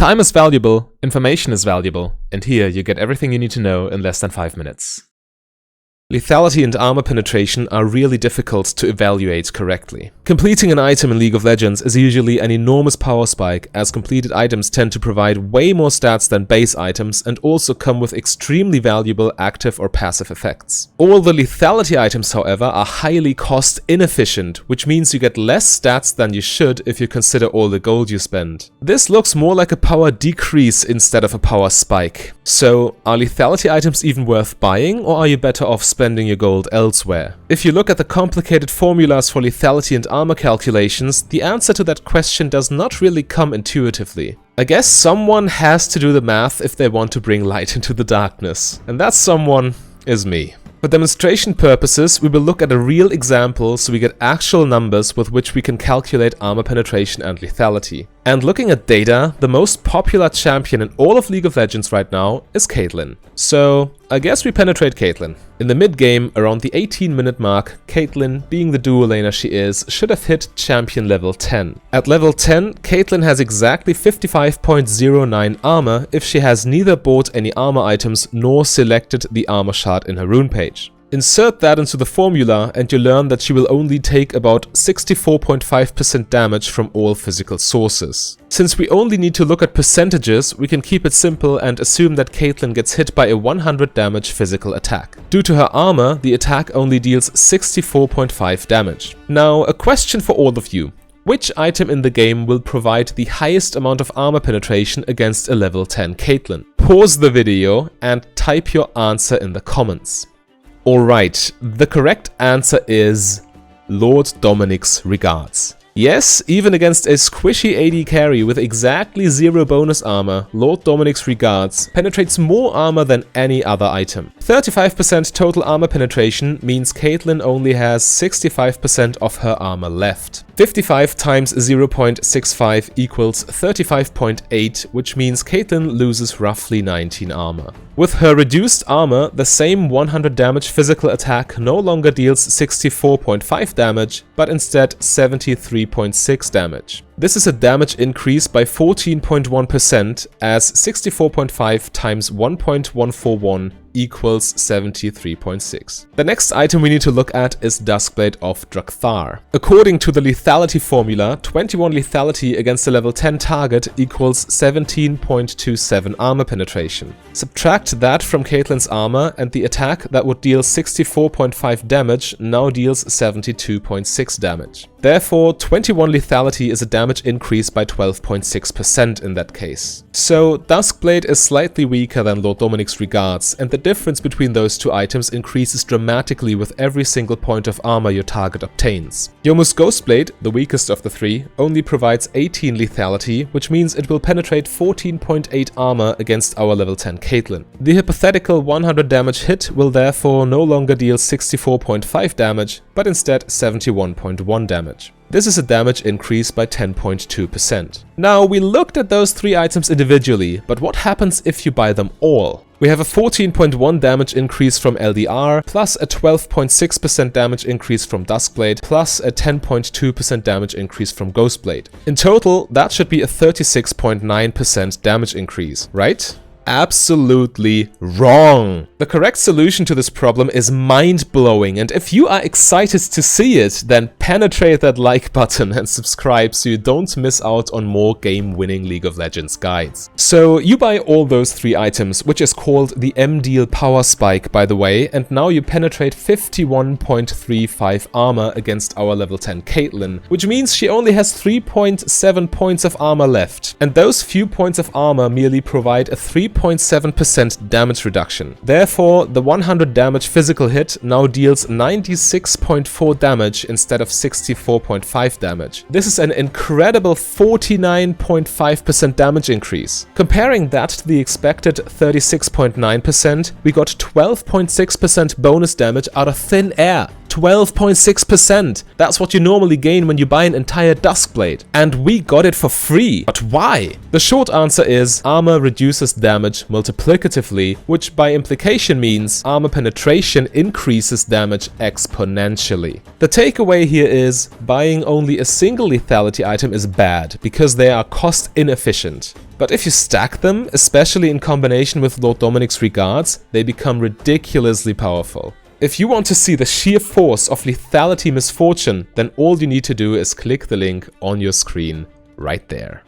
Time is valuable, information is valuable, and here you get everything you need to know in less than 5 minutes. Lethality and armor penetration are really difficult to evaluate correctly. Completing an item in League of Legends is usually an enormous power spike, as completed items tend to provide way more stats than base items and also come with extremely valuable active or passive effects. All the lethality items, however, are highly cost inefficient, which means you get less stats than you should if you consider all the gold you spend. This looks more like a power decrease instead of a power spike. So, are lethality items even worth buying, or are you better off spending your gold elsewhere? If you look at the complicated formulas for lethality and armor calculations, the answer to that question does not really come intuitively. I guess someone has to do the math if they want to bring light into the darkness, and that someone is me. For demonstration purposes, we will look at a real example so we get actual numbers with which we can calculate armor penetration and lethality. And looking at data, the most popular champion in all of League of Legends right now is Caitlyn. So, I guess we penetrate Caitlyn. In the mid-game, around the 18-minute mark, Caitlyn, being the duo laner she is, should have hit champion level 10. At level 10, Caitlyn has exactly 55.09 armor if she has neither bought any armor items nor selected the armor shard in her rune page. Insert that into the formula and you learn that she will only take about 64.5% damage from all physical sources. Since we only need to look at percentages, we can keep it simple and assume that Caitlyn gets hit by a 100 damage physical attack. Due to her armor, the attack only deals 64.5 damage. Now, a question for all of you. Which item in the game will provide the highest amount of armor penetration against a level 10 Caitlyn? Pause the video and type your answer in the comments. Alright, the correct answer is Lord Dominic's Regards. Yes, even against a squishy AD carry with exactly 0 bonus armor, Lord Dominic's Regards penetrates more armor than any other item. 35% total armor penetration means Caitlyn only has 65% of her armor left. 55 times 0.65 equals 35.8, which means Caitlyn loses roughly 19 armor. With her reduced armor, the same 100 damage physical attack no longer deals 64.5 damage, but instead 73.6 damage. This is a damage increase by 14.1%, as 64.5 times 1.141 equals 73.6. The next item we need to look at is Duskblade of Drakthar. According to the lethality formula, 21 lethality against a level 10 target equals 17.27 armor penetration. Subtract that from Caitlyn's armor and the attack that would deal 64.5 damage now deals 72.6 damage. Therefore, 21 lethality is a damage increase by 12.6% in that case. So, Duskblade is slightly weaker than Lord Dominic's Regards, and the difference between those two items increases dramatically with every single point of armor your target obtains. Yomu's Ghostblade, the weakest of the three, only provides 18 lethality, which means it will penetrate 14.8 armor against our level 10 Caitlyn. The hypothetical 100 damage hit will therefore no longer deal 64.5 damage, but instead 71.1 damage. This is a damage increase by 10.2%. Now, we looked at those three items individually, but what happens if you buy them all? We have a 14.1 damage increase from LDR, plus a 12.6% damage increase from Duskblade, plus a 10.2% damage increase from Ghostblade. In total, that should be a 36.9% damage increase, right? Absolutely wrong. The correct solution to this problem is mind-blowing, and if you are excited to see it, then penetrate that like button and subscribe so you don't miss out on more game-winning League of Legends guides. So you buy all those three items, which is called the M-Deal Power Spike, by the way, and now you penetrate 51.35 armor against our level 10 Caitlyn, which means she only has 3.7 points of armor left, and those few points of armor merely provide a 3.7% damage reduction. Therefore, the 100 damage physical hit now deals 96.4 damage instead of 64.5 damage. This is an incredible 49.5% damage increase. Comparing that to the expected 36.9%, we got 12.6% bonus damage out of thin air. 12.6%. That's what you normally gain when you buy an entire Duskblade. And we got it for free. But why? The short answer is armor reduces damage damage multiplicatively, which by implication means armor penetration increases damage exponentially. The takeaway here is, buying only a single lethality item is bad, because they are cost inefficient. But if you stack them, especially in combination with Lord Dominic's regards, they become ridiculously powerful. If you want to see the sheer force of lethality misfortune, then all you need to do is click the link on your screen right there.